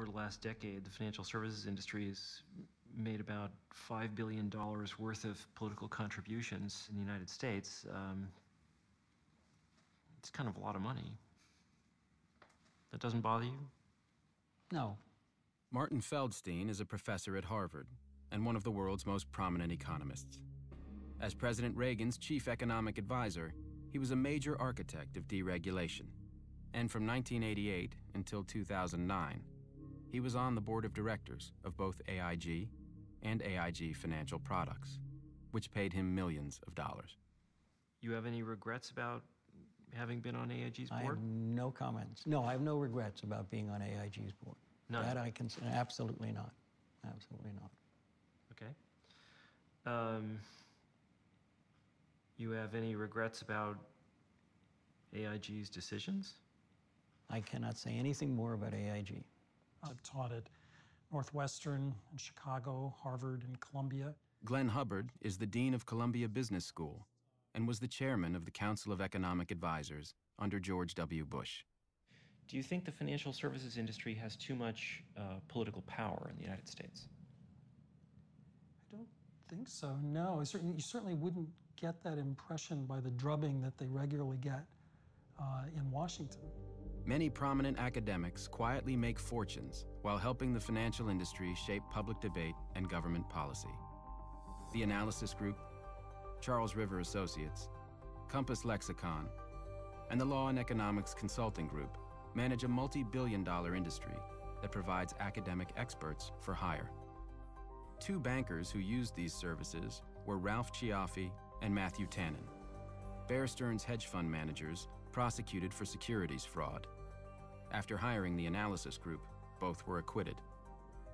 over the last decade, the financial services industry has made about $5 billion worth of political contributions in the United States. It's kind of a lot of money. That doesn't bother you? No. Martin Feldstein is a professor at Harvard and one of the world's most prominent economists. As President Reagan's chief economic advisor, he was a major architect of deregulation. And from 1988 until 2009, he was on the board of directors of both AIG and AIG Financial Products, which paid him millions of dollars. You have any regrets about having been on AIG's board? I have no comments. No, I have no regrets about being on AIG's board. None? That I can say, absolutely not. Absolutely not. Okay. You have any regrets about AIG's decisions? I cannot say anything more about AIG. I've taught at Northwestern and Chicago, Harvard, and Columbia. Glenn Hubbard is the dean of Columbia Business School and was the chairman of the Council of Economic Advisors under George W. Bush. Do you think the financial services industry has too much political power in the United States? I don't think so, no. You certainly wouldn't get that impression by the drubbing that they regularly get in Washington. Many prominent academics quietly make fortunes while helping the financial industry shape public debate and government policy. The Analysis Group, Charles River Associates, Compass Lexicon, and the Law and Economics Consulting Group manage a multi-billion-dollar industry that provides academic experts for hire. Two bankers who used these services were Ralph Ciaffi and Matthew Tannen, Bear Stearns hedge fund managers prosecuted for securities fraud. After hiring the Analysis Group, both were acquitted.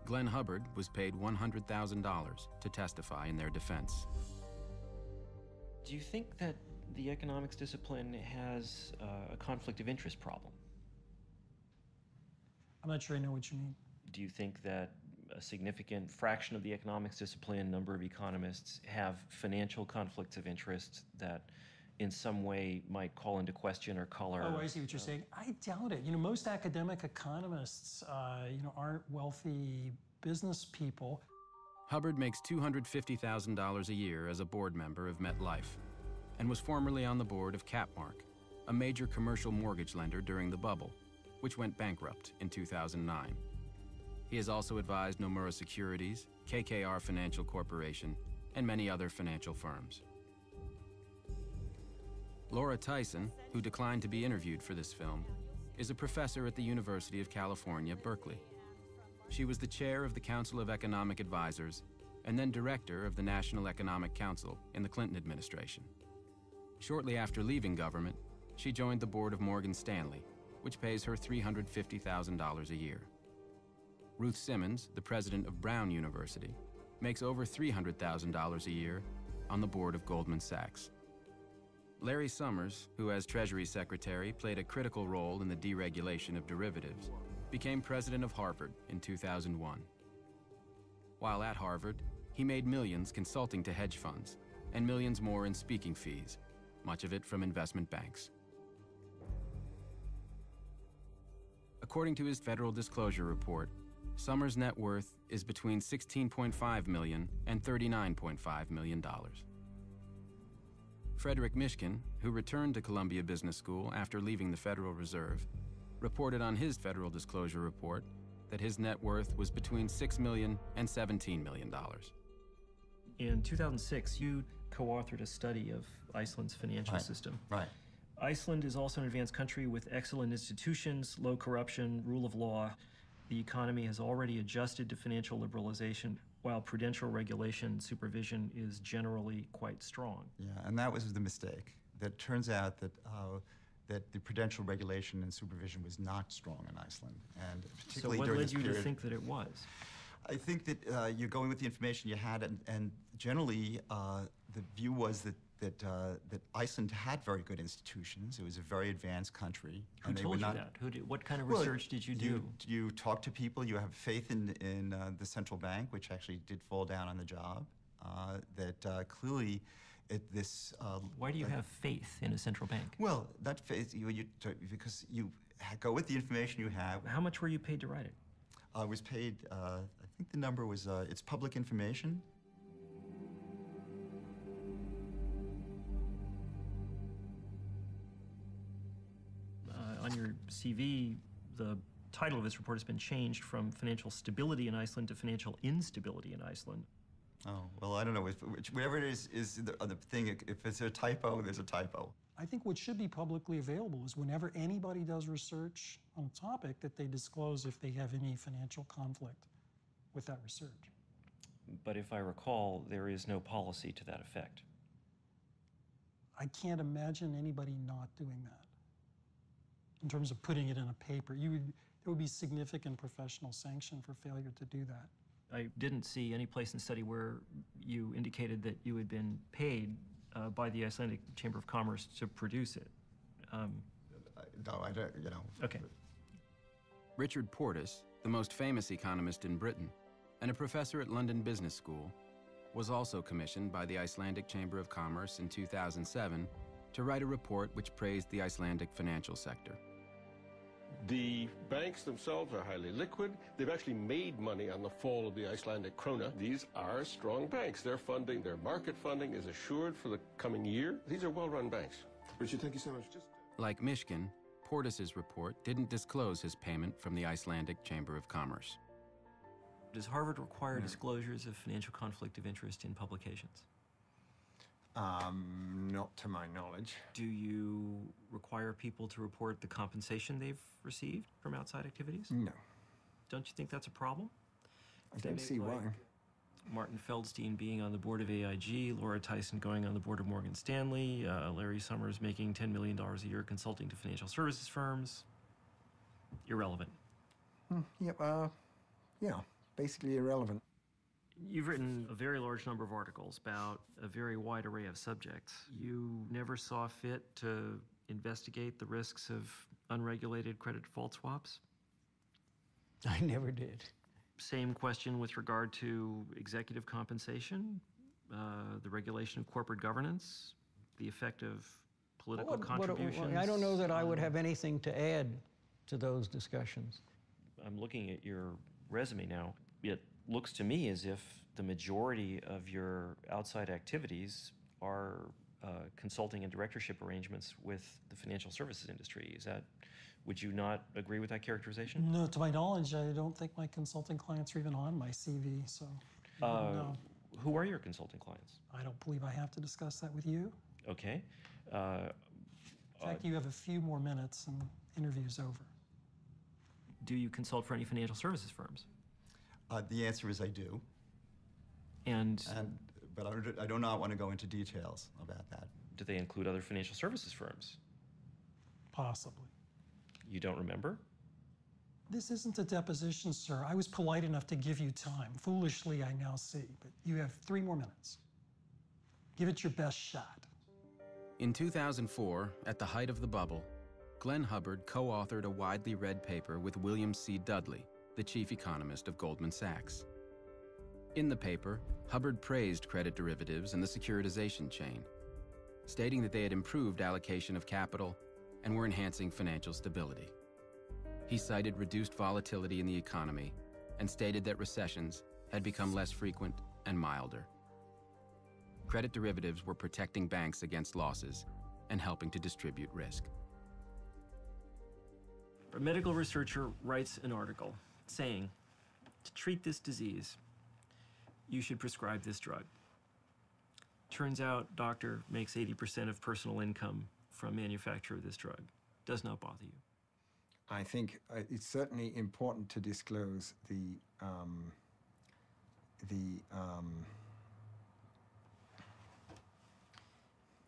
Glenn Hubbard was paid $100,000 to testify in their defense. Do you think that the economics discipline has a conflict of interest problem? I'm not sure I know what you mean. Do you think that a significant fraction of the economics discipline, number of economists, have financial conflicts of interest that in some way might call into question or color? Oh, I see what you're saying. I doubt it. Most academic economists, aren't wealthy business people. Hubbard makes $250,000 a year as a board member of MetLife and was formerly on the board of Capmark, a major commercial mortgage lender during the bubble, which went bankrupt in 2009. He has also advised Nomura Securities, KKR Financial Corporation, and many other financial firms. Laura Tyson, who declined to be interviewed for this film, is a professor at the University of California, Berkeley. She was the chair of the Council of Economic Advisors and then director of the National Economic Council in the Clinton administration. Shortly after leaving government, she joined the board of Morgan Stanley, which pays her $350,000 a year. Ruth Simmons, the president of Brown University, makes over $300,000 a year on the board of Goldman Sachs. Larry Summers, who as Treasury Secretary played a critical role in the deregulation of derivatives, became president of Harvard in 2001. While at Harvard, he made millions consulting to hedge funds and millions more in speaking fees, much of it from investment banks. According to his federal disclosure report, Summers' net worth is between $16.5 million and $39.5 million. Frederick Mishkin, who returned to Columbia Business School after leaving the Federal Reserve, reported on his federal disclosure report that his net worth was between $6 million and $17 million. In 2006, you co-authored a study of Iceland's financial system. Right. Iceland is also an advanced country with excellent institutions, low corruption, rule of law. The economy has already adjusted to financial liberalization, while prudential regulation and supervision is generally quite strong. Yeah, and that was the mistake. That turns out that that the prudential regulation and supervision was not strong in Iceland, and particularly so what during led this you period, to think that it was? I think that you're going with the information you had, and generally the view was that Iceland had very good institutions. It was a very advanced country. Who told you that? What kind of research did you do? You talk to people. You have faith in the central bank, which actually did fall down on the job. Clearly, Why do you have faith in a central bank? Well, that faith because you go with the information you have. How much were you paid to write it? I was paid, I think the number was, it's public information. On your CV, the title of this report has been changed from Financial Stability in Iceland to Financial Instability in Iceland. Oh, well, I don't know. Whatever it is the thing. If it's a typo, there's a typo. I think what should be publicly available is whenever anybody does research on a topic that they disclose if they have any financial conflict with that research. But if I recall, there is no policy to that effect. I can't imagine anybody not doing that. In terms of putting it in a paper, there would be significant professional sanction for failure to do that. I didn't see any place in the study where you indicated that you had been paid by the Icelandic Chamber of Commerce to produce it. No, I don't, you know. Okay. Richard Portis, the most famous economist in Britain and a professor at London Business School, was also commissioned by the Icelandic Chamber of Commerce in 2007 to write a report which praised the Icelandic financial sector. The banks themselves are highly liquid. They've actually made money on the fall of the Icelandic krona. These are strong banks. Their funding, their market funding is assured for the coming year. These are well-run banks. Richard, thank you so much. Like Mishkin, Portis's report didn't disclose his payment from the Icelandic Chamber of Commerce. Does Harvard require disclosures of financial conflict of interest in publications? Not to my knowledge. Do you require people to report the compensation they've received from outside activities? No. Don't you think that's a problem? I don't see why. Martin Feldstein being on the board of AIG, Laura Tyson going on the board of Morgan Stanley, Larry Summers making $10 million a year consulting to financial services firms. Irrelevant. Yeah, basically irrelevant. You've written a very large number of articles about a very wide array of subjects. You never saw fit to investigate the risks of unregulated credit default swaps? I never did. Same question with regard to executive compensation, the regulation of corporate governance, the effect of political contributions. I don't know that I would have anything to add to those discussions. I'm looking at your resume now. It looks to me as if the majority of your outside activities are consulting and directorship arrangements with the financial services industry. Would you not agree with that characterization? No, to my knowledge, I don't think my consulting clients are even on my CV, so no. Who are your consulting clients? I don't believe I have to discuss that with you. Okay. In fact, you have a few more minutes and interview's over. Do you consult for any financial services firms? The answer is I do. But I do not want to go into details about that. Do they include other financial services firms? Possibly. You don't remember? This isn't a deposition, sir. I was polite enough to give you time. Foolishly, I now see, but you have 3 more minutes. Give it your best shot. In 2004, at the height of the bubble, Glenn Hubbard co-authored a widely read paper with William C. Dudley, the chief economist of Goldman Sachs. In the paper, Hubbard praised credit derivatives and the securitization chain, stating that they had improved allocation of capital and were enhancing financial stability. He cited reduced volatility in the economy and stated that recessions had become less frequent and milder. Credit derivatives were protecting banks against losses and helping to distribute risk. A medical researcher writes an article saying, to treat this disease, you should prescribe this drug. Turns out, doctor makes 80% of personal income from manufacture of this drug. Does not bother you. I think it's certainly important to disclose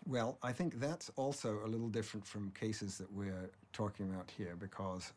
well, I think that's also a little different from cases that we're talking about here because